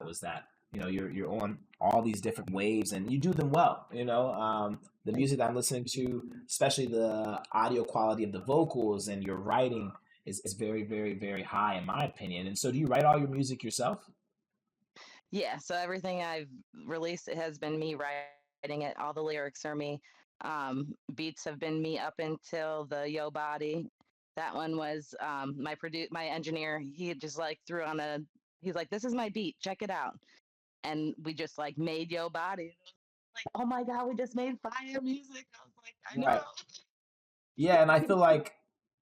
was that you're on all these different waves and you do them well. The music that I'm listening to, especially the audio quality of the vocals and your writing is very, very, very high in my opinion. And so, do you write all your music yourself? Yeah, so everything I've released, it has been me writing it. All the lyrics are me. Beats have been me up until the Yo Body. That one was my engineer. He just like threw on a. He's like, "This is my beat. Check it out." And we just like made Yo Body. Like, oh my god, we just made fire music. I was like, I know. Right. Yeah, and I feel like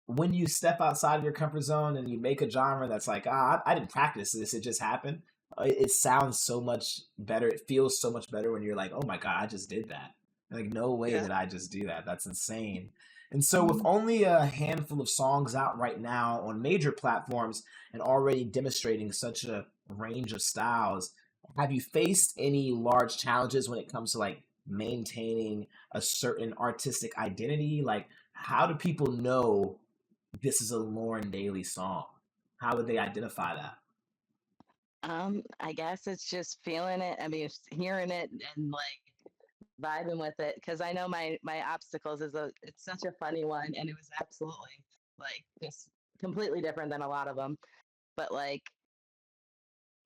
when you step outside of your comfort zone and you make a genre that's like, I didn't practice this, it just happened. It sounds so much better. It feels so much better when you're like, oh my God, I just did that. Like, no way Yeah. did I just do that. That's insane. And so, with Mhm. only a handful of songs out right now on major platforms and already demonstrating such a range of styles, have you faced any large challenges when it comes to like maintaining a certain artistic identity? Like, how do people know this is a Lauren Daly song? How would they identify that? I guess it's just feeling it. I mean, hearing it and like vibing with it because I know my obstacles is it's such a funny one and it was absolutely like just completely different than a lot of them. But like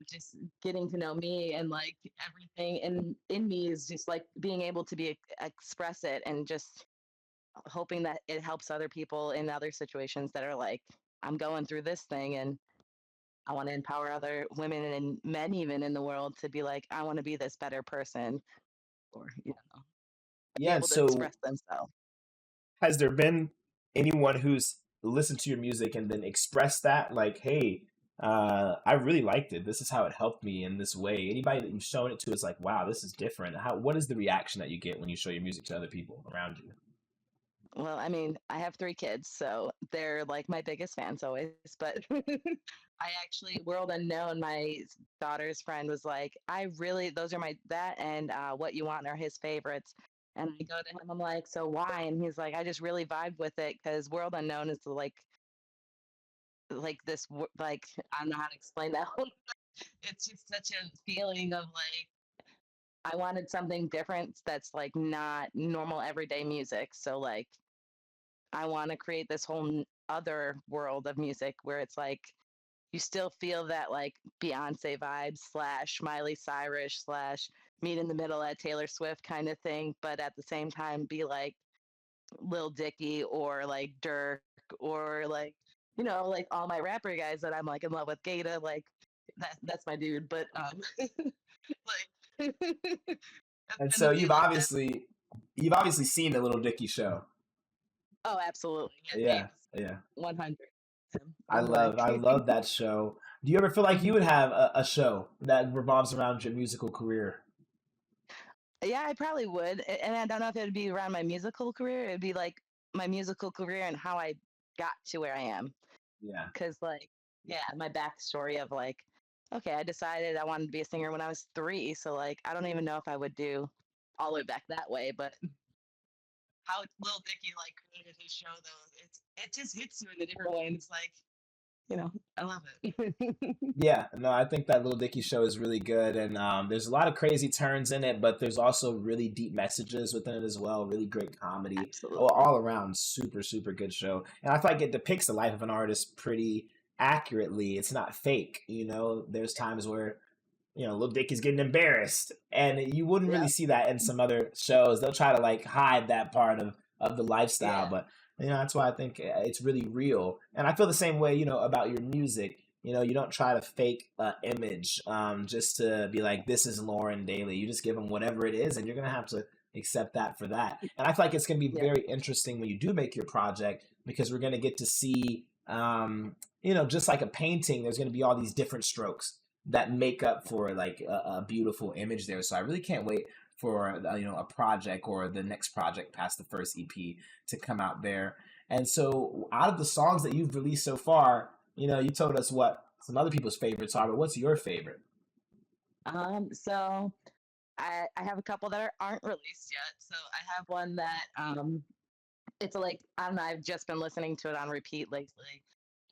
just getting to know me and like everything in me is just like being able to be express it and just hoping that it helps other people in other situations that are like I'm going through this thing and I want to empower other women and men even in the world to be like I want to be this better person or be Yeah, and able to so express themselves. has there been anyone who's listened to your music and then expressed that, like, hey, I really liked it. This is how it helped me in this way. Anybody that you've shown it to is like, wow, this is different. What is the reaction that you get when you show your music to other people around you? Well, I mean, I have 3 kids, so they're like my biggest fans always, but I actually World Unknown, my daughter's friend was like, "I really those are my that and What You Want are his favorites." And I go to him, I'm like, "So why?" And he's like, "I just really vibed with it because World Unknown is like like I don't know how to explain that one. It's just such a feeling of like I wanted something different that's like not normal everyday music. So like I want to create this whole other world of music where it's like you still feel that like Beyonce vibe slash Miley Cyrus slash meet in the middle at Taylor Swift kind of thing, but at the same time be like Lil Dicky or like Dirk or like like all my rapper guys that I'm like in love with. Gata, like that's my dude. But like that's And gonna so be like that. you've obviously seen the Little Dicky show. Oh, absolutely. Yeah, Yeah, Dave's yeah. 100 all the way. I love that show. Do you ever feel like you Mhm. would have a show that revolves around your musical career? Yeah, I probably would. And I don't know if it would be around my musical career. It'd be like my musical career and how I got to where I am. Yeah. Cause like, yeah, my backstory of like, okay, I decided I wanted to be a singer when I was 3. So like, I don't even know if I would do all the way back that way. But how Lil Dicky like created his show though, it just hits you in a different way, and it's like, I love it. Yeah, no, I think that Little Dicky show is really good, and there's a lot of crazy turns in it, but there's also really deep messages within it as well. Really great comedy, Absolutely. all around, super, super good show. And I feel like it depicts the life of an artist pretty accurately. It's not fake, There's times where Little Dicky's getting embarrassed, and you wouldn't really Yeah. see that in some other shows. They'll try to like hide that part of the lifestyle, Yeah. but that's why I think it's really real. And I feel the same way, about your music. You don't try to fake image just to be like, this is Lauren Daly. You just give them whatever it is, and you're gonna have to accept that for that. And I feel like it's gonna be Yeah. very interesting when you do make your project because we're gonna get to see, just like a painting. There's gonna be all these different strokes that make up for like a beautiful image there. So I really can't wait for a project or the next project past the first EP to come out there. And so out of the songs that you've released so far, you told us what some other people's favorites are, but what's your favorite? So I have a couple that aren't released yet. So I have one that it's like I don't know. I've just been listening to it on repeat lately.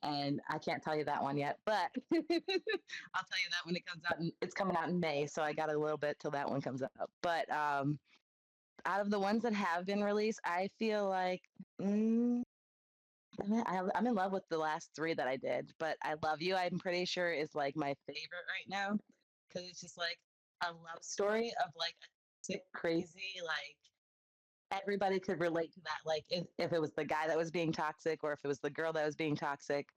and I can't tell you that one yet, but I'll tell you that when it comes out. It's coming out in May, so I got a little bit till that one comes out. But out of the ones that have been released, I feel like mm, I'm in love with the last three that I did. But I Love You, I'm pretty sure, is like my favorite right now because it's just like a love story of like a sick, crazy, like everybody could relate to that. Like if it was the guy that was being toxic or if it was the girl that was being toxic.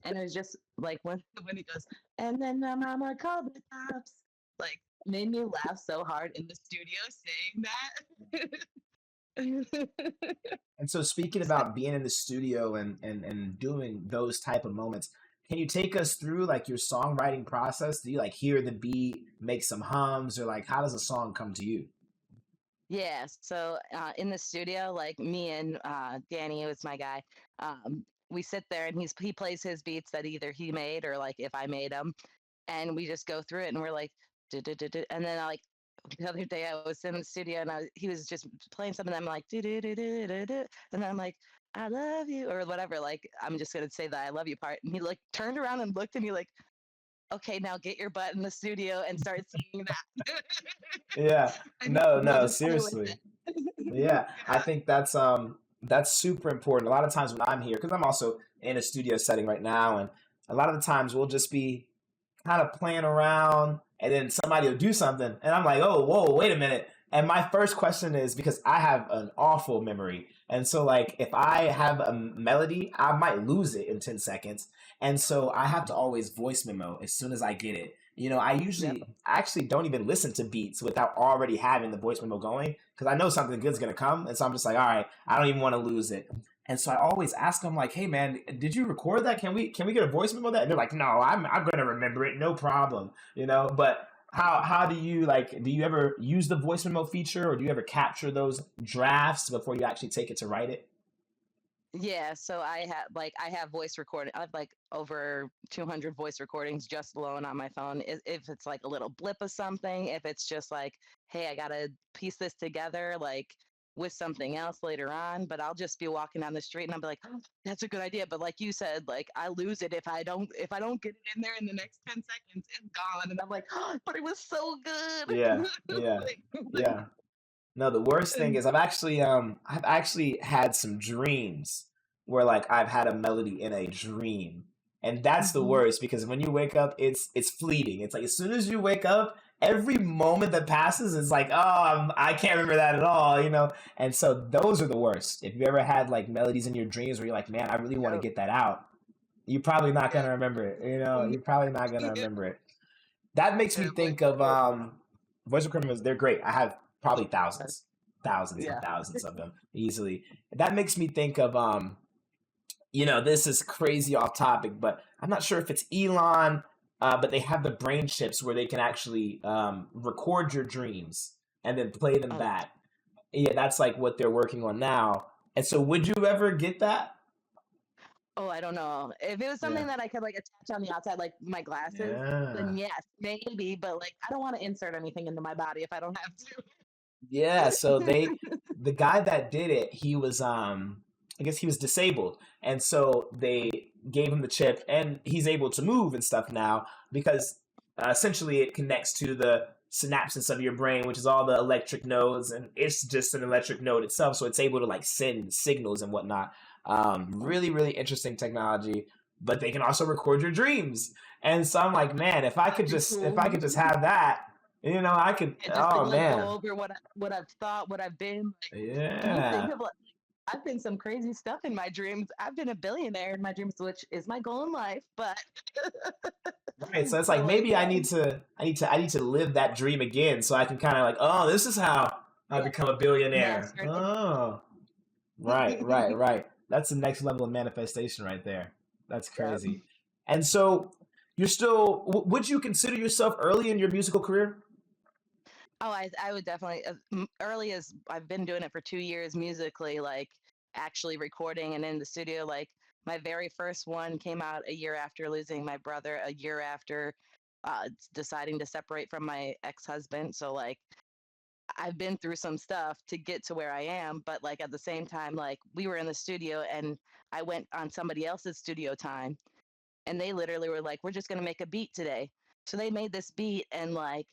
And it was just like when he goes, and then my mama called the cops. Like made me laugh so hard in the studio saying that. And so speaking So, about being in the studio and doing those type of moments, can you take us through like your songwriting process? Do you like hear the beat, make some hums, or like how does a song come to you? yeah, so in the studio, like me and Danny, was my guy. We sit there and he plays his beats that either he made or like if I made them, and we just go through it and we're like, "Du-du-du-du," and then I like the other day I was in the studio and he was just playing something. And I'm like, "Du-du-du-du-du-du," and then I'm like, "I love you" or whatever. Like I'm just gonna say the "I love you" part, and he like turned around and looked at me like, "Okay, now get your butt in the studio and start singing that." Yeah. And he No, was no, having fun with seriously. it. Yeah, I think that's super important. A lot of times when I'm here, because I'm also in a studio setting right now, and a lot of the times we'll just be kind of playing around and then somebody will do something and I'm like, oh, whoa, wait a minute. And my first question is because I have an awful memory. And so like if I have a melody, I might lose it in 10 seconds. And so I have to always voice memo as soon as I get it. You know, Yep. I actually don't even listen to beats without already having the voice memo going because I know something good's gonna come. And so I'm just like, all right, I don't even want to lose it. And so I always ask them like, "Hey man, did you record that? Can we get a voice memo of that?" And they're like, "No, I'm gonna remember it, no problem." You know, but how do you like? Do you ever use the voice memo feature, or do you ever capture those drafts before you actually take it to write it? Yeah, so I have voice recording. I have like over 200 voice recordings just alone on my phone. If it's like a little blip of something, if it's just like, hey, I gotta piece this together like with something else later on, but I'll just be walking down the street and I'll be like, oh, that's a good idea. But like you said, like I lose it if I don't get it in there in the next 10 seconds, it's gone. And I'm like, oh, but it was so Yeah, good. yeah, Like, yeah. No, the worst thing is I've actually had some dreams where like I've had a melody in a dream. And that's the mhm. worst because when you wake up it's fleeting. It's like as soon as you wake up, every moment that passes is like, "Oh, I can't remember that at all," you know? And so those are the worst. If you ever had like melodies in your dreams where you're like, "Man, I really want to Yep. get that out." You're probably not going Yep. to remember it, you know? You're probably not going to Yeah. remember it. That makes me Yeah. Voice think of recording. voice recorders. They're great. I have probably thousands, thousands and Yeah. thousands of them easily. That makes me think of you know, this is crazy off topic, but I'm not sure if it's Elon, but they have the brain chips where they can actually record your dreams and then play them Oh, back. Yeah, that's like what they're working on now. And so, would you ever get that? oh, I don't know. If it was Yeah. something that I could like attach on the outside, like my glasses, then Yeah. yes, maybe. But like, I don't want to insert anything into my body if I don't have Yeah, so to. the guy that did it, he was I guess he was disabled. And so they gave him the chip and he's able to move and stuff now because essentially it connects to the synapses of your brain, which is all the electric nodes and it's just an electric node itself, so it's able to like send signals and whatnot. Really really interesting technology, but they can also record your dreams. And so I'm like, man, That'd be if cool. I could just have that, you know, I could. And just to Oh like go man, over what I've thought, what I've been. Like, can you think yeah. of like I've been some crazy stuff in my dreams. I've been a billionaire in my dreams, which is my goal in life. But Right. So it's like but like maybe I need to live that dream again so I can kind of like, oh, this is how I yeah, become a billionaire. master Oh, right, right, it. right. That's the next level of manifestation right there. That's Yeah. crazy. And so you're still, would you consider yourself early in your musical career? Oh, I would definitely early as I've been doing it for 2 years musically, like actually recording and in the studio. Like my very first one came out a year after losing my brother, a year after deciding to separate from my ex husband. So like I've been through some stuff to get to where I am, but like at the same time, like we were in the studio and I went on somebody else's studio time and they literally were like, we're just going to make a beat today. So they made this beat and like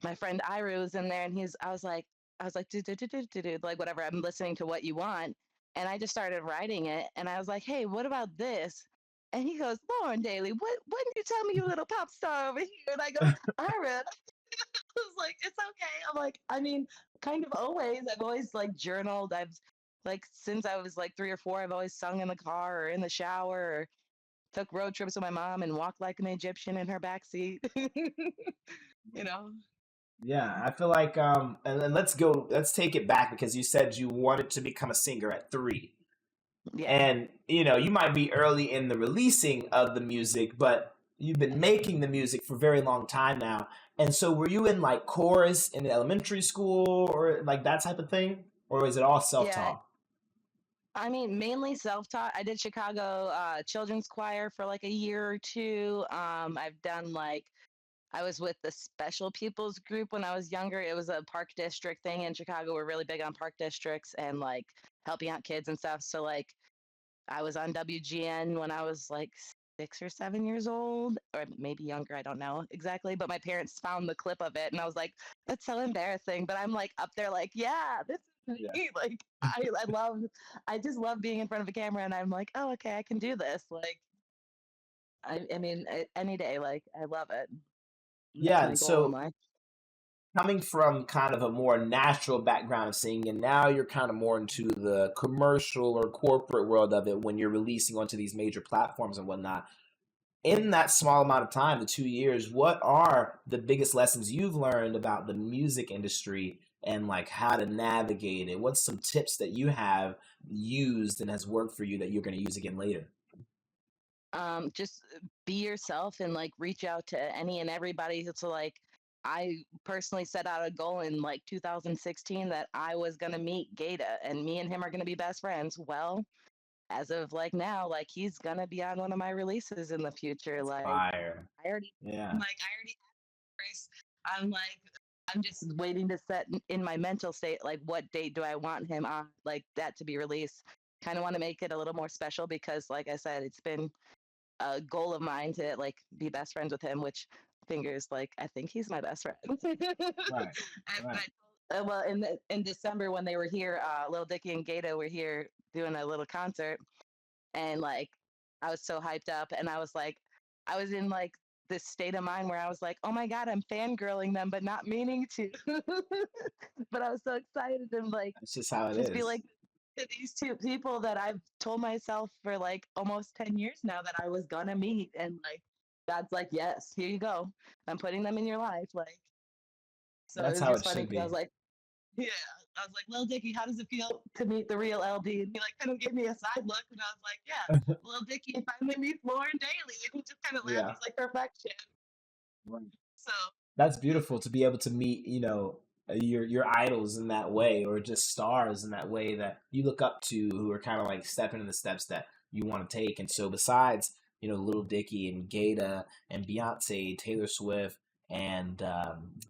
my friend Ira was in there and I was like, dude, like whatever. I'm listening to what you want. And I just started writing it. And I was like, hey, what about this? And he goes, Lauren Daly, what didn't you tell me, you little pop star over here? And I go, Ira, was like, it's okay. I'm like, I mean, kind of always. I've always like journaled. I've like since I was like 3 or 4, I've always sung in the car or in the shower or took road trips with my mom and walked like an Egyptian in her backseat. you know? Yeah, I feel like and then let's take it back because you said you wanted to become a singer at 3. Yeah. And you might be early in the releasing of the music, but you've been making the music for a very long time now. And so were you in like chorus in elementary school or like that type of thing? Or is it all Yeah. self-taught? I mean, mainly self-taught. I did Chicago children's choir for like a year or two. I've done like I was with the special pupils group when I was younger. It was a park district thing in Chicago. We're really big on park districts and like helping out kids and stuff. So like I was on WGN when I was like 6 or 7 years old, or maybe younger. I don't know exactly. But my parents found the clip of it, and I was like, "That's so embarrassing." But I'm like up there, like, "Yeah, this is Yeah. me." Like I just love being in front of a camera, and I'm like, "Oh, okay, I can do this." Like, I mean, any day, like, I love it. That's Yeah, my and goal in so life. coming from kind of a more natural background of singing, and now you're kind of more into the commercial or corporate world of it when you're releasing onto these major platforms and whatnot. In that small amount of time, the 2 years, what are the biggest lessons you've learned about the music industry and like how to navigate it? What's some tips that you have used and has worked for you that you're going to use again later? Just be yourself and like reach out to any and everybody. So like I personally set out a goal in like 2016 that I was gonna meet Gata and me and him are gonna be best friends. Well, as of like now, like he's gonna be on one of my releases in the future. That's Like fire. I already Yeah. like I already have Grace. I'm like I'm just waiting to set in my mental state like what date do I want him on like that to be released. Kind of want to make it a little more special because like I said, it's been a goal of mine to like be best friends with him, which fingers like I think he's my best friend. Right. Right. Well, in December when they were here, Lil Dicky and Gato were here doing a little concert, and like I was so hyped up, and I was like, I was in like this state of mind where I was like, oh my god, I'm fangirling them, but not meaning to. But I was so excited and like That's just how it just be is. like to these two people that I've told myself for like almost 10 years now that I was gonna meet. And like, God's like, yes, here you go. I'm putting them in your life. Like, so it That's was how just it funny should because I was be. like, yeah, I was like, Lil Dicky, how does it feel to meet the real LD? And he like kind of gave me a side look. And I was like, yeah, Lil Dicky finally meets Lauren Daly. And he just kind of laughed. Yeah. He's like, perfection. Right. So, That's beautiful to be able to meet, your idols in that way, or just stars in that way that you look up to, who are kind of like stepping in the steps that you want to take. And so, besides, Little Dicky and Gata and Beyonce, Taylor Swift, and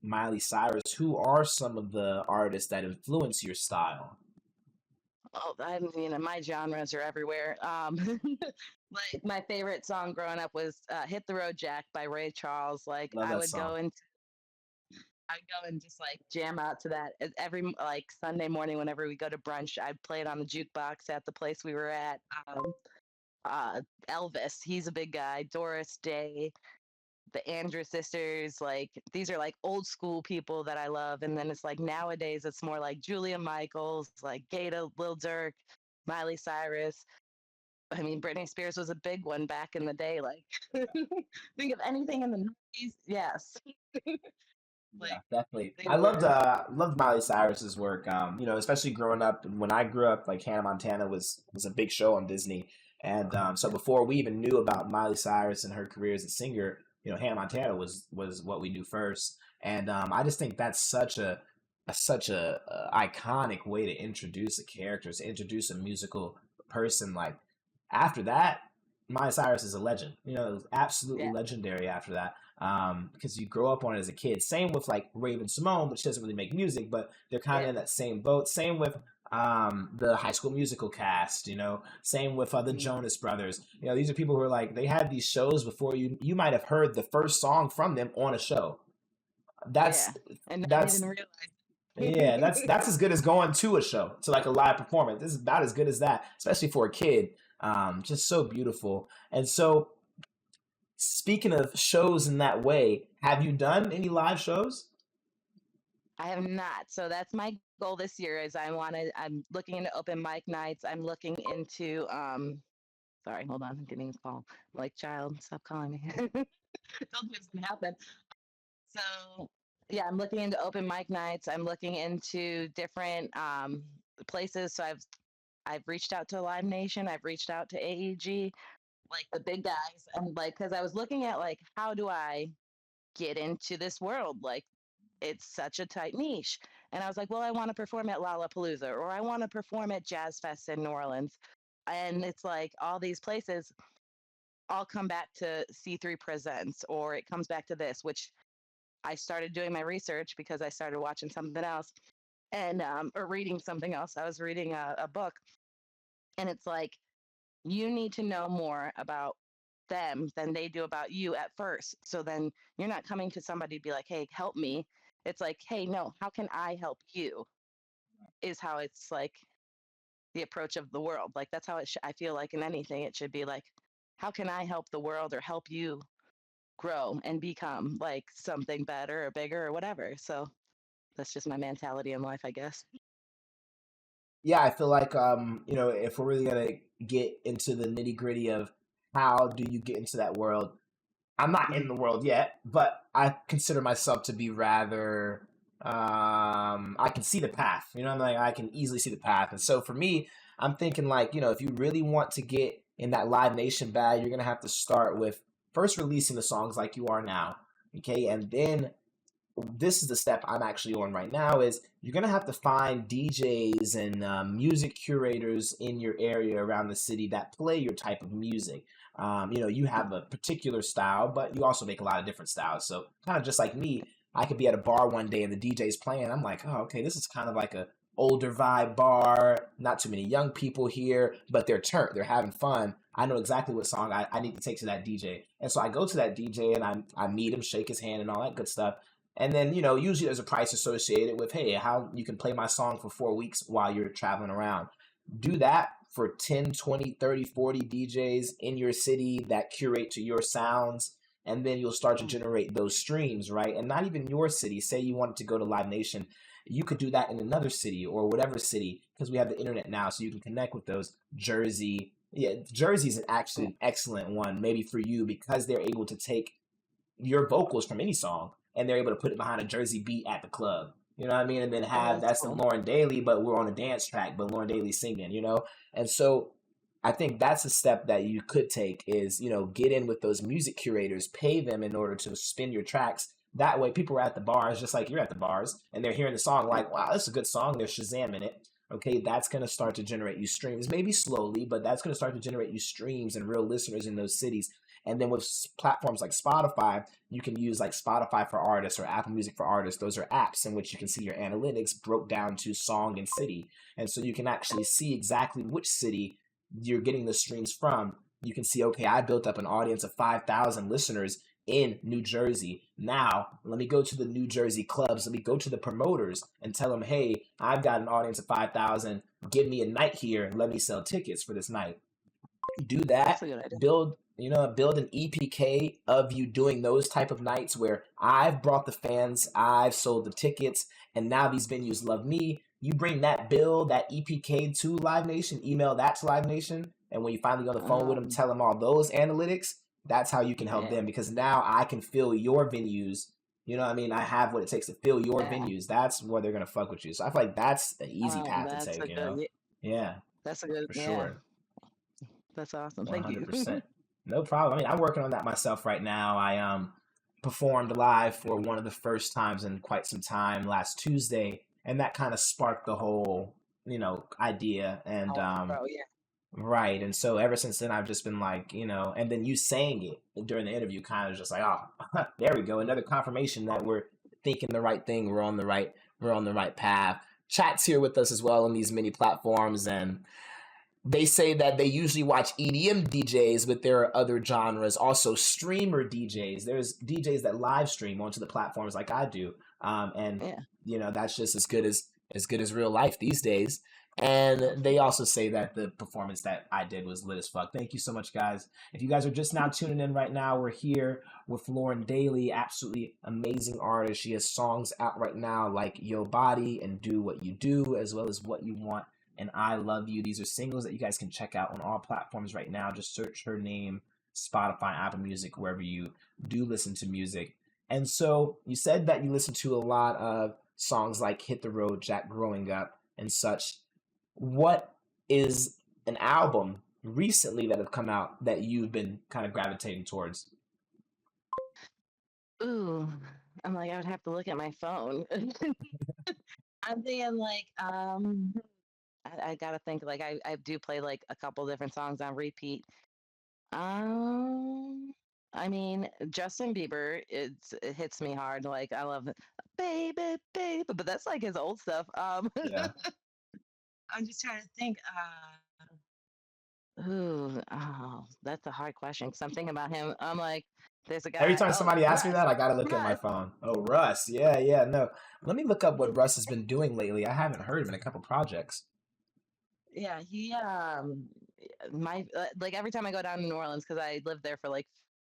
Miley Cyrus, who are some of the artists that influence your style? oh, I mean, my genres are everywhere. Like my favorite song growing up was "Hit the Road Jack" by Ray Charles. Like Love that song. I'd go and just like jam out to that every like Sunday morning whenever we go to brunch. I'd play it on the jukebox at the place we were at. Uh, Elvis, he's a big guy. Doris Day, the Andrew sisters, like these are like old school people that I love. And then it's like nowadays it's more like Julia Michaels, like Gata, Lil Durk, Miley Cyrus. I mean, Britney Spears was a big one back in the day. Like, think of anything in the 90s. Yes. Yeah, Like, definitely. they I loved were. loved Miley Cyrus's work. Especially growing up. When I grew up, like Hannah Montana was a big show on Disney, and so before we even knew about Miley Cyrus and her career as a singer, Hannah Montana was what we knew first. And I just think that's such a iconic way to introduce a character, to introduce a musical person. Like after that, Miley Cyrus is a legend. Absolutely Yeah. legendary after that. because you grow up on it as a kid. Same with like Raven Simone, but she doesn't really make music, but they're kind of Yeah. in that same boat. Same with the High School Musical cast, same with the Mhm. Jonas Brothers. These are people who are like, they had these shows before you might have heard the first song from them on a show. Yeah. That's And not even that's realize yeah, that's as good as going to a show, to like a live performance. This is about as good as that, especially for a kid. Just so beautiful. And so, speaking of shows in that way, have you done any live shows? I have not. So that's my goal this year is I'm looking into open mic nights. I'm looking into sorry, hold on, I'm getting a call. Like, child, stop calling me. Told me it's gonna happen. So yeah, I'm looking into open mic nights. I'm looking into different places. So I've reached out to Live Nation. I've reached out to AEG, like the big guys, and like because I was looking at like how do I get into this world? Like it's such a tight niche. And I was like, well, I want to perform at Lollapalooza or I want to perform at Jazz Fest in New Orleans. And it's like all these places all come back to C3 Presents or it comes back to this, which I started doing my research because I started watching something else and or reading something else. I was reading a book and it's like you need to know more about them than they do about you at first. So then you're not coming to somebody to be like, hey, help me. It's like, hey, no, how can I help you? Is how it's like the approach of the world. Like that's how I feel like in anything, it should be like, how can I help the world or help you grow and become like something better or bigger or whatever. So that's just my mentality in life, I guess. Yeah, I feel like if we're really gonna get into the nitty gritty of how do you get into that world, I'm not in Mhm. the world yet, but I consider myself to be rather. I can see the path. I'm like, I can easily see the path, and so for me, I'm thinking like, if you really want to get in that Live Nation bag, you're gonna have to start with first releasing the songs like you are now, okay, and then this is the step I'm actually on right now is you're going to have to find DJs and music curators in your area around the city that play your type of music. You have a particular style, but you also make a lot of different styles. So kind of just like me, I could be at a bar one day and the DJ's playing. I'm like, oh, okay, this is kind of like a older vibe bar. Not too many young people here, but they're turned. They're having fun. I know exactly what song I need to take to that DJ. And so I go to that DJ and I meet him, shake his hand and all that good stuff. And then, usually there's a price associated with, hey, how you can play my song for 4 weeks while you're traveling around. Do that for 10, 20, 30, 40 DJs in your city that curate to your sounds. And then you'll start to Mm. generate those streams, right? And not even your city. Say you wanted to go to Live Nation. You could do that in another city or whatever city because we have the internet now. So you can connect with those. Jersey. Yeah, Jersey's actually an excellent one, maybe for you because they're able to take your vocals from any song and they're able to put it behind a Jersey beat at the club. You know what I mean? And then Oh, have that's that's the cool. Lauren Daly, but we're on a dance track, but Lauren Daly singing. And so I think that's a step that you could take is, get in with those music curators, pay them in order to spin your tracks. That way people are at the bars, just like you're at the bars, and they're hearing the song Yeah. like, wow, that's a good song. They're Shazamming it. Okay, that's going to start to generate you streams, maybe slowly, but that's going to start to generate you streams and real listeners in those cities. And then with platforms like Spotify, you can use like Spotify for Artists or Apple Music for Artists. Those are apps in which you can see your analytics broke down to song and city. And so you can actually see exactly which city you're getting the streams from. You can see, okay, I built up an audience of 5,000 listeners in New Jersey. Now, let me go to the New Jersey clubs. Let me go to the promoters and tell them, hey, I've got an audience of 5,000. Give me a night here. Let me sell tickets for this night. Do That's that. a good idea. Build an EPK of you doing those type of nights where I've brought the fans, I've sold the tickets, and now these venues love me. You bring that bill, that EPK to Live Nation, email that to Live Nation, and when you finally get on the phone with them, Um, tell them all those analytics. That's how you can help yeah. them because now I can fill your venues. You know what I mean? I have what it takes to fill your Yeah. venues. That's where they're gonna fuck with you. So I feel like that's an easy path to That's a take. good. Yeah, That's a good. for Yeah. sure. That's awesome. Thank you. 100%. No problem. I mean, I'm working on that myself right now. I performed live for one of the first times in quite some time last Tuesday, and that kind of sparked the whole, idea. And Oh, bro. Yeah. Right. And so ever since then, I've just been like, and then you saying it during the interview kind of just like, oh, there we go. Another confirmation that we're thinking the right thing. We're on the right path. Chat's here with us as well on these many platforms. And they say that they usually watch EDM DJs, but there are other genres, also streamer DJs. There's DJs that live stream onto the platforms like I do, and Yeah. that's just as good as real life these days. And they also say that the performance that I did was lit as fuck. Thank you so much, guys. If you guys are just now tuning in right now, we're here with Lauren Daly, absolutely amazing artist. She has songs out right now like Yo Body and Do What You Do, as well as What You Want and I Love You. These are singles that you guys can check out on all platforms right now. Just search her name, Spotify, Apple Music, wherever you do listen to music. And so you said that you listen to a lot of songs like Hit the Road, Jack growing up, and such. What is an album recently that have come out that you've been kind of gravitating towards? Ooh, I'm like, I would have to look at my phone. I'm thinking like, I gotta think like I do play like a couple different songs on repeat. Um, I mean, Justin Bieber, it hits me hard. Like I love it, baby, baby, but that's like his old stuff. Yeah. I'm just trying to think. Ooh, oh, that's a hard question because I'm thinking about him. I'm like, there's a Every guy. time Oh, somebody asks me Russ, that, I gotta look at my Russ. phone. Oh, Russ. Yeah, yeah, no. Let me look up what Russ has been doing lately. I haven't heard of in a couple projects. Yeah, he my like every time I go down to New Orleans because I lived there for like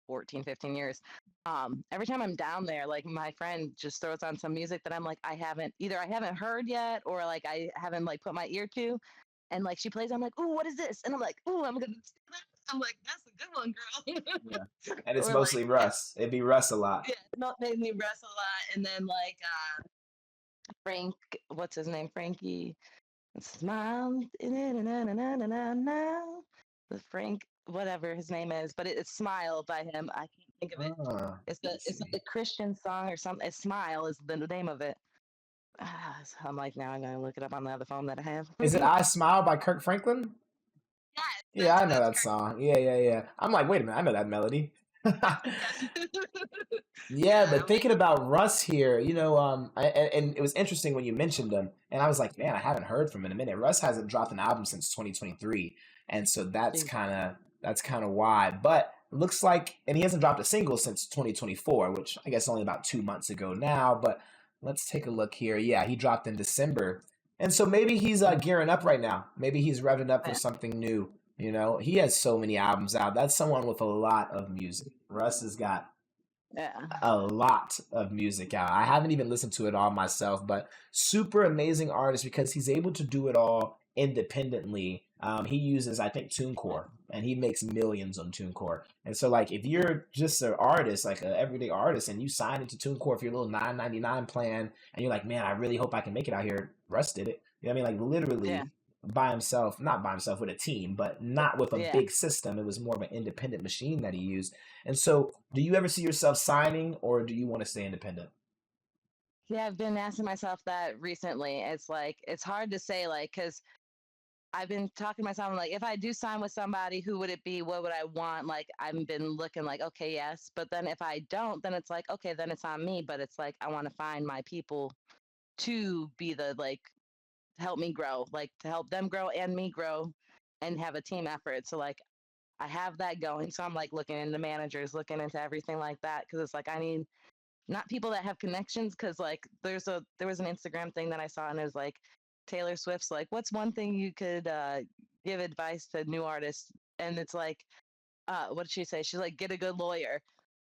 14, 15 years. Every time I'm down there, like my friend just throws on some music that I'm like I haven't heard yet or like I haven't like put my ear to, and like she plays, I'm like, ooh, what is this? And I'm like, ooh, I'm gonna. I'm like, that's a good one, Yeah. girl. And it's Or like, mostly Russ. It'd be Russ a lot. yeah, not made me rest a lot, and then like Frank, what's his name, Frankie. Smile, na-na-na-na-na-na-na, with Frank, whatever his name is, but it's Smile by him. I can't think of it. Let's It's like see. a Christian song or something. It's Smile is the name of it. So I'm like, now I'm gonna look it up on the other phone that I have. Is it I Smile by Kirk Franklin? Yes, Yeah, I know that's that correct. song. Yeah, yeah, yeah. I'm like, wait a minute, I know that melody. Yeah, Yeah, but I'm like, thinking about Russ here, and it was interesting when you mentioned him, and I was like, man, I haven't heard from him in a minute. Russ hasn't dropped an album since 2023, and so Jesus. that's kind of why. But it looks like, and he hasn't dropped a single since 2024, which I guess only about 2 months ago now. But let's take a look here. Yeah, he dropped in December, and so maybe he's gearing up right now. Maybe he's revving up for Yeah, something new. He has so many albums out. That's someone with a lot of music. Russ has got yeah, a lot of music out. I haven't even listened to it all myself, but super amazing artist because he's able to do it all independently. He uses, I think, TuneCore, and he makes millions on TuneCore. And so, like, if you're just an artist, like an everyday artist, and you sign into TuneCore for your little 9.99 plan, and you're like, man, I really hope I can make it out here. Russ did it. You know what I mean? Like, yeah, literally by himself, not by himself with a team, but not with a yeah. big system. It was more of an independent machine that he used. And so, do you ever see yourself signing, or do you want to stay independent? Yeah, I've been asking myself that recently. It's like it's hard to say, like, because I've been talking to myself, I'm like, if I do sign with somebody, who would it be? What would I want? Like, I've been looking like, okay, yes. But then if I don't, then it's like, okay, then it's on me. But it's like, I want to find my people to be the, like, help me grow, like, to help them grow and me grow and have a team effort. So, like, I have that going. So I'm like looking into managers, looking into everything like that. Cause it's like, I need not people that have connections because like there was an Instagram thing that I saw and it was like Taylor Swift's like what's one thing you could give advice to new artists, and it's like what did she say, she's like get a good lawyer.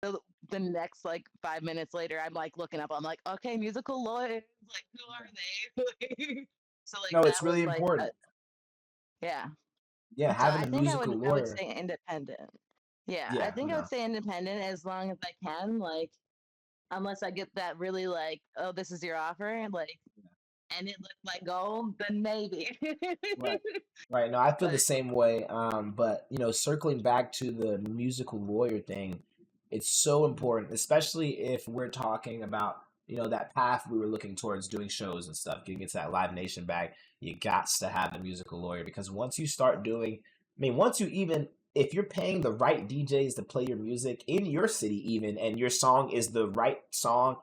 the, the next like 5 minutes later I'm like looking up, I'm like okay, musical lawyers, like who are they? So like No, it's that really was like important. yeah, Yeah, so having I a think musical I would lawyer. say independent. Yeah, I Yeah, think I would no. say independent as long as I can, like unless I get that really like, oh, this is your offer, like, and it looks like gold, then maybe. Right. Right. No, I feel the But same way. But circling back to the musical lawyer thing, it's so important, especially if we're talking about, that path we were looking towards doing shows and stuff, getting into that Live Nation bag. You got to have a musical lawyer because once you start doing mean, once you even, if you're paying the right DJs to play your music in your city, even, and your song is the right song,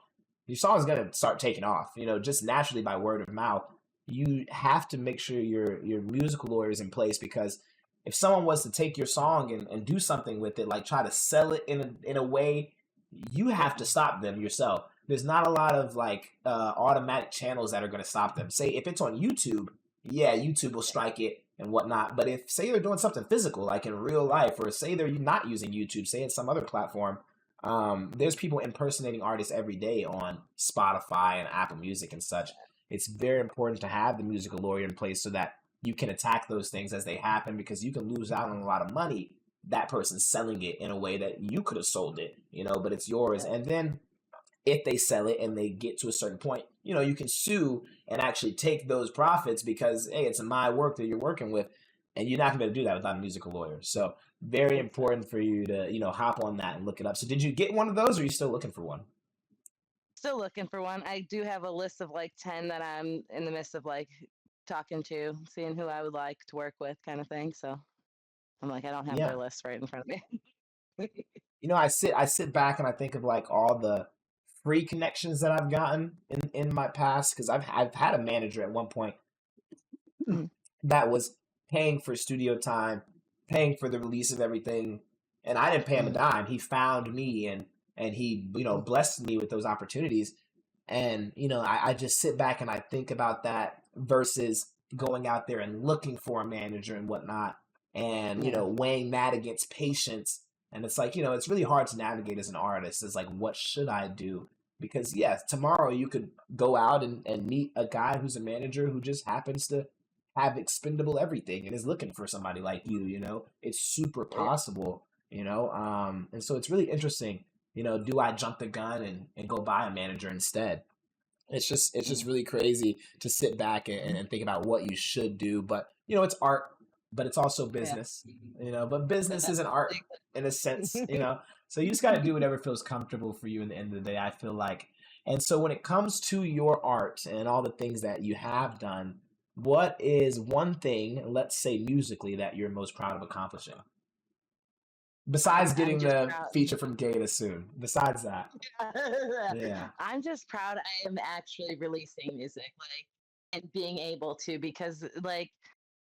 your song is gonna start taking off. Just naturally by word of mouth. You have to make sure your musical lawyer is in place, because if someone was to take your song and do something with it, like try to sell it in a way, you have to stop them yourself. There's not a lot of like automatic channels that are going to stop them. Say if it's on YouTube, yeah, YouTube will strike it and whatnot. But if say they're doing something physical, like in real life, or say they're not using YouTube, say it's some other platform, there's people impersonating artists every day on Spotify and Apple Music and such. It's very important to have the musical lawyer in place so that you can attack those things as they happen, because you can lose out on a lot of money, that person's selling it in a way that you could have sold it, but it's yours. And then if they sell it and they get to a certain point, you can sue and actually take those profits, because hey, it's my work that you're working with, and you're not gonna be able to do that without a musical lawyer. So very important for you to hop on that and look it up. So did you get one of those, or are you still looking for one? Still looking for one. I do have a list of like 10 that I'm in the midst of like talking to, seeing who I would like to work with, kind of thing. So I'm like, I don't have Yeah. their list right in front of me. I sit back and I think of like all the free connections that I've gotten in my past, because I've had a manager at one point Mm, that was paying for studio time, paying for the release of everything, and I didn't pay him a mm, dime. He found me and he mm. blessed me with those opportunities. And I just sit back and I think about that versus going out there and looking for a manager and whatnot, and Yeah. weighing that against patience. And it's like, it's really hard to navigate as an artist. It's like, what should I do? Because yes, tomorrow you could go out and meet a guy who's a manager who just happens to have expendable everything and is looking for somebody like you. It's super Yeah. possible. And so it's really interesting. Do I jump the gun and go buy a manager instead? It's just Mm. really crazy to sit back and think about what you should do. But it's art, but it's also Yeah. business. But business is an art in a sense. Exactly. So you just got to do whatever feels comfortable for you in the end of the day, I feel like. And so when it comes to your art and all the things that you have done, what is one thing, let's say musically, that you're most proud of accomplishing? Besides I'm getting just the proud. feature from Gata soon. Besides that. Yeah. I'm just proud I am actually releasing music, like, and being able to, because like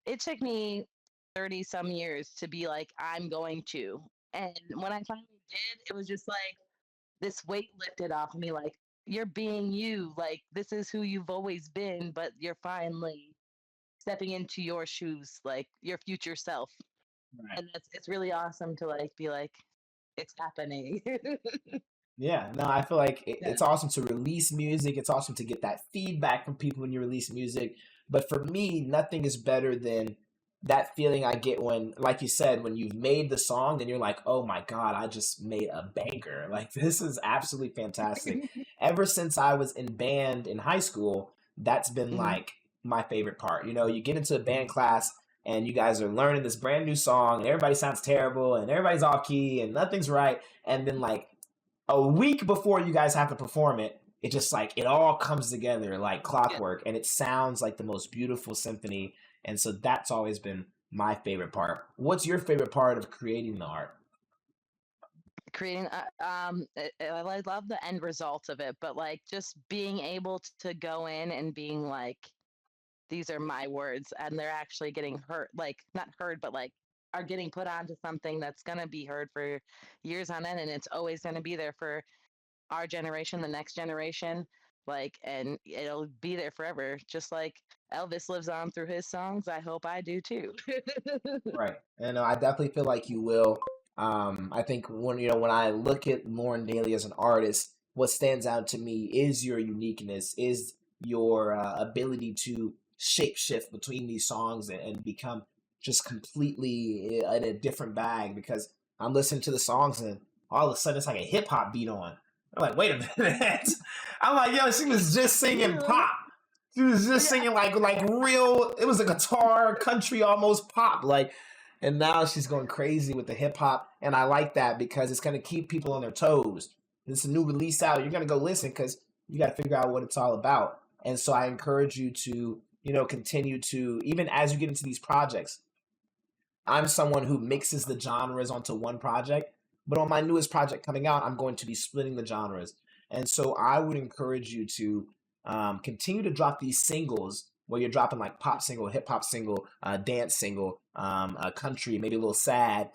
it took me 30 some years to be like, I'm going to. And when I finally did, it was just like this weight lifted off of me, like, you're being you, like, this is who you've always been, but you're finally stepping into your shoes, like your future self. Right. And it's really awesome to like be like, it's happening. Yeah, no, I feel like Yeah. it's awesome to release music. It's awesome to get that feedback from people when you release music. But for me, nothing is better than that feeling I get when, like you said, when you've made the song and you're like, oh my God, I just made a banger. Like, this is absolutely fantastic. Ever since I was in band in high school, that's been Hmm. like my favorite part. You get into a band class and you guys are learning this brand new song and everybody sounds terrible and everybody's off key and nothing's right. And then, like, a week before you guys have to perform it, it just like it all comes together like Yeah. clockwork, and it sounds like the most beautiful symphony. And so that's always been my favorite part. What's your favorite part of creating the art? Creating, I love the end result of it, but like just being able to go in and being like, these are my words, and they're actually getting heard, like not heard, but like are getting put onto something that's going to be heard for years on end, and it's always going to be there for our generation, the next generation, like, and it'll be there forever. Just like Elvis lives on through his songs. I hope I do too. Right. And I definitely feel like you will. I think when I look at Lauren Daly as an artist, what stands out to me is your uniqueness, is your ability to shapeshift between these songs and become just completely in a different bag. Because I'm listening to the songs and all of a sudden it's like a hip hop beat on. I'm like, wait a minute. I'm like, yo, she was just singing pop. She was just Yeah. singing like real. It was a guitar country almost pop like, and now she's going crazy with the hip hop, and I like that because it's gonna keep people on their toes. This is a new release out. You're gonna go listen because you got to figure out what it's all about. And so I encourage you to continue to, even as you get into these projects, I'm someone who mixes the genres onto one project, but on my newest project coming out, I'm going to be splitting the genres. And so I would encourage you to continue to drop these singles where you're dropping like pop single, hip hop single, dance single, country, maybe a little sad.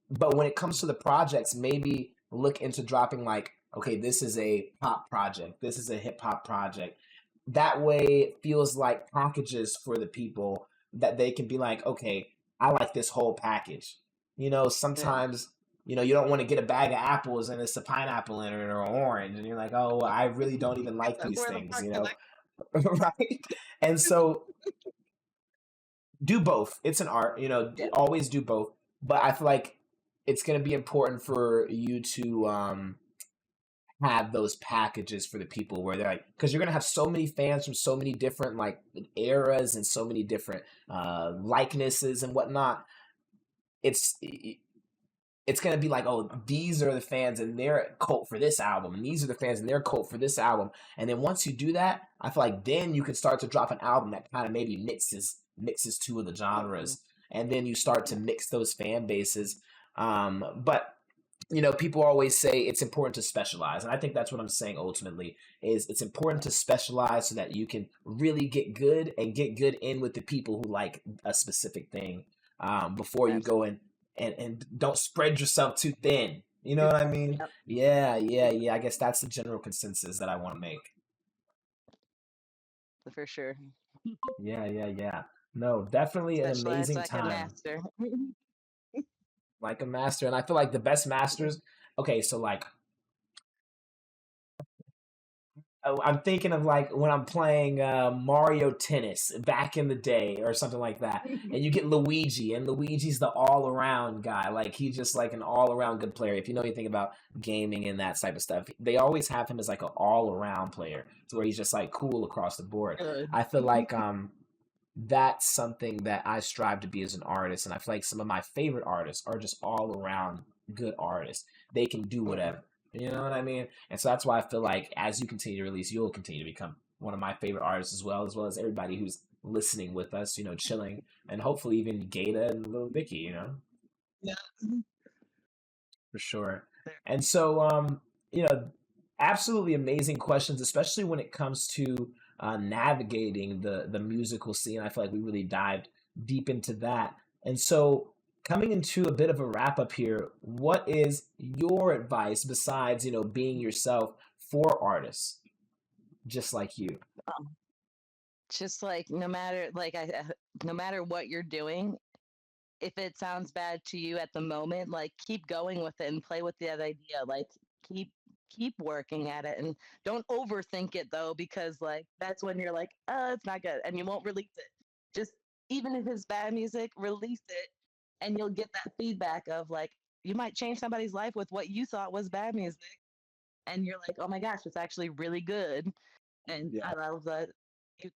But when it comes to the projects, maybe look into dropping like, okay, this is a pop project, this is a hip hop project. That way it feels like packages for the people that they can be like, okay, I like this whole package. Yeah. Sometimes, you don't want to get a bag of apples and it's a pineapple in it or an orange. And you're like, oh, I really don't even like these Where the things, fuck did I? right? And so do both. It's an art, Yeah. always do both. But I feel like it's going to be important for you to have those packages for the people where they're like, because you're going to have so many fans from so many different like eras and so many different likenesses and whatnot. It's going to be like, oh, these are the fans and they're cult for this album, and these are the fans and they're cult for this album. And then once you do that, I feel like then you can start to drop an album that kind of maybe mixes two of the Mhm. genres, and then you start to Yeah. mix those fan bases. But people always say it's important to specialize, and I think that's what I'm saying ultimately is it's important to specialize so that you can really get good and get good in with the people who like a specific thing, before you go Absolutely. in and don't spread yourself too thin. You know what I mean? Yep. Yeah, yeah, yeah. I guess that's the general consensus that I want to make. For sure. Yeah, yeah, yeah. No, definitely an Specialized amazing like a time, master. like a master. And I feel like the best masters, okay, so like I'm thinking of like when I'm playing Mario Tennis back in the day or something like that. And you get Luigi, and Luigi's the all around guy. Like he's just like an all around good player. If you know anything about gaming and that type of stuff, they always have him as like an all around player to where he's just like cool across the board. Good. I feel like that's something that I strive to be as an artist. And I feel like some of my favorite artists are just all around good artists. They can do Mhm. whatever. You know what I mean? And so that's why I feel like as you continue to release, you'll continue to become one of my favorite artists as well as everybody who's listening with us, chilling, and hopefully even Gata and Little Vicky, Yeah. for sure. There. And so, you know, absolutely amazing questions, especially when it comes to navigating the musical scene. I feel like we really dived deep into that. And so, coming into a bit of a wrap up here, what is your advice besides being yourself for artists just like you? Um, just like no matter no matter what you're doing, if it sounds bad to you at the moment, like keep going with it and play with that idea. Like keep keep working at it and don't overthink it though, because like that's when you're like, it's not good and you won't release it. Just even if it's bad music, release it and you'll get that feedback of like you might change somebody's life with what you thought was bad music and you're like, oh my gosh, it's actually really good. And Yeah, I love that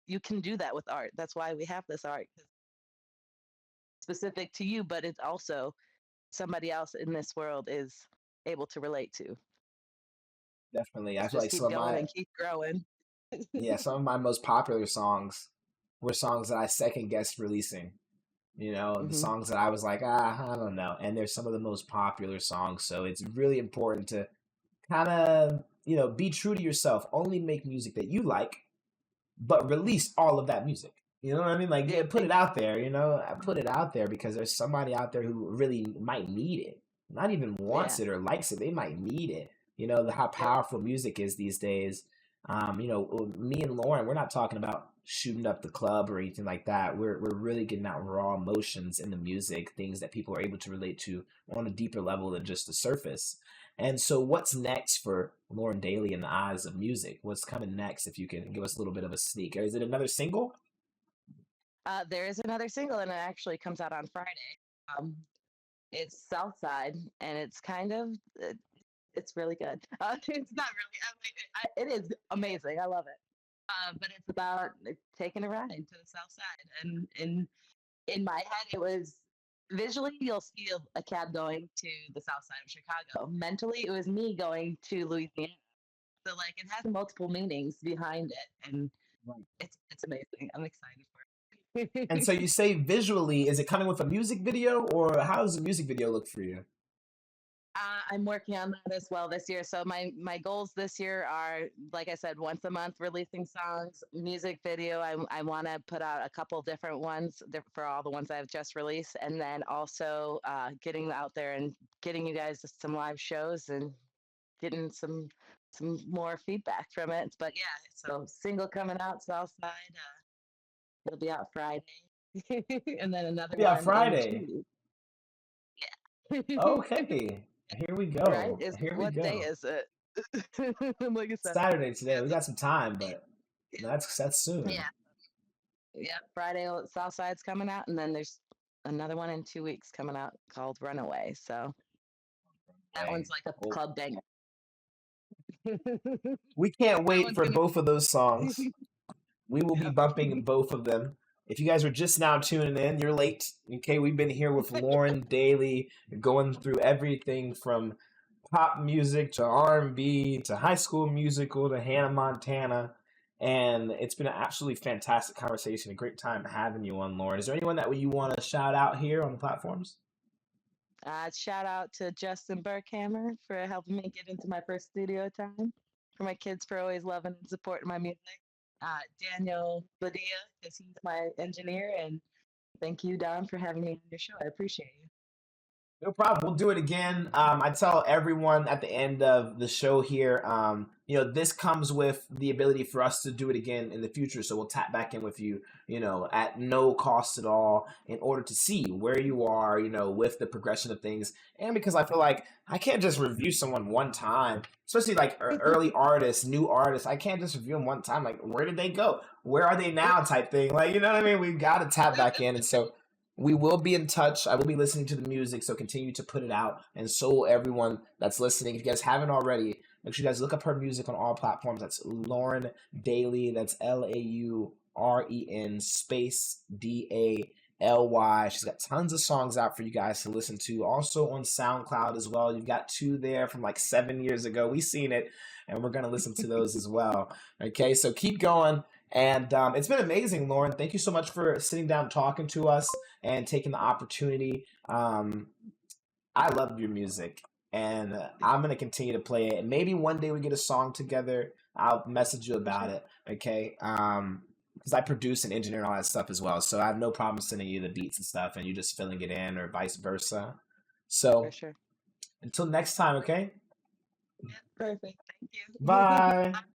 you can do that with art. That's why we have this art. It's specific to you, but it's also somebody else in this world is able to relate to. definitely. I Let's feel just like some keep of going my and keep growing. yeah, some of my most popular songs were songs that I second guessed releasing. The Hmm. songs that I was like, I don't know. And they're some of the most popular songs. So it's really important to kind of, be true to yourself. Only make music that you like, but release all of that music. You know what I mean? Like, yeah, Yep. put it out there, I put it out there because there's somebody out there who really might need it. Not even wants Yeah. it or likes it. They might need it. How Yep. powerful music is these days. Me and Lauren, we're not talking about shooting up the club or anything like that. We're really getting out raw emotions in the music, things that people are able to relate to on a deeper level than just the surface. And so, what's next for Lauren Daly in the eyes of music? What's coming next? If you can give us a little bit of a sneak, is it another single? There is another single, and it actually comes out on Friday. Um, it's Southside, and it's kind of it's really good. It's not really. It is amazing. I love it. But it's about taking a ride to the South Side, and in my head, it was visually you'll see a cab going to the south side of Chicago. Mentally, it was me going to Louisiana. So like it has multiple meanings behind it, and Right. it's amazing. I'm excited for it. And so you say visually, is it coming with a music video, or how does the music video look for you? I'm working on that as well this year. So my goals this year are, like I said, once a month releasing songs, music video. I want to put out a couple different ones for all the ones I've just released, and then also getting out there and getting you guys some live shows and getting some more feedback from it. But yeah, so single coming out Southside. It'll be out Friday, and then another Yeah, one in Friday. 2 weeks. Okay. Here we Right? go. Is Here we what day go. is it? Like I said, Saturday yeah, today. We so got some time, but that's soon. yeah, yeah. Friday, Southside's coming out, and then there's another one in 2 weeks coming out called Runaway. So that one's Hey. like a Well, club banger. we can't That wait one's for gonna. both of those songs. We will be Yep. bumping both of them. If you guys are just now tuning in, you're late. Okay, we've been here with Lauren Daly, going through everything from pop music to R&B to High School Musical to Hannah Montana. And it's been an absolutely fantastic conversation. A great time having you on, Lauren. Is there anyone that you want to shout out here on the platforms? Shout out to Justin Burkhammer for helping me get into my first studio time. For my kids for always loving and supporting my music. Daniel Badia, because he's my engineer, and thank you, Don, for having me on your show. I appreciate you. No problem. We'll do it again. I tell everyone at the end of the show here, this comes with the ability for us to do it again in the future. So we'll tap back in with you, at no cost at all in order to see where you are, with the progression of things. And because I feel like I can't just review someone one time, especially like early artists, new artists. I can't just review them one time. Like, where did they go? Where are they now? Type thing. Like, you know what I mean? We've got to tap back in. And so we will be in touch. I will be listening to the music, so continue to put it out. And so will everyone that's listening. If you guys haven't already, make sure you guys look up her music on all platforms. That's Lauren Daly. That's Lauren space DALY. She's got tons of songs out for you guys to listen to. Also on SoundCloud as well. You've got 2 there from like 7 years ago. We've seen it, and we're going to listen to those as well. Okay, so keep going. And it's been amazing, Lauren. Thank you so much for sitting down talking to us and taking the opportunity. I love your music, and I'm going to continue to play it. Maybe one day we get a song together. I'll message you For about sure. it, okay? Because I produce and engineer and all that stuff as well. So I have no problem sending you the beats and stuff and you just filling it in or vice versa. For So sure. until next time, okay? Yeah, perfect. Thank you. Bye.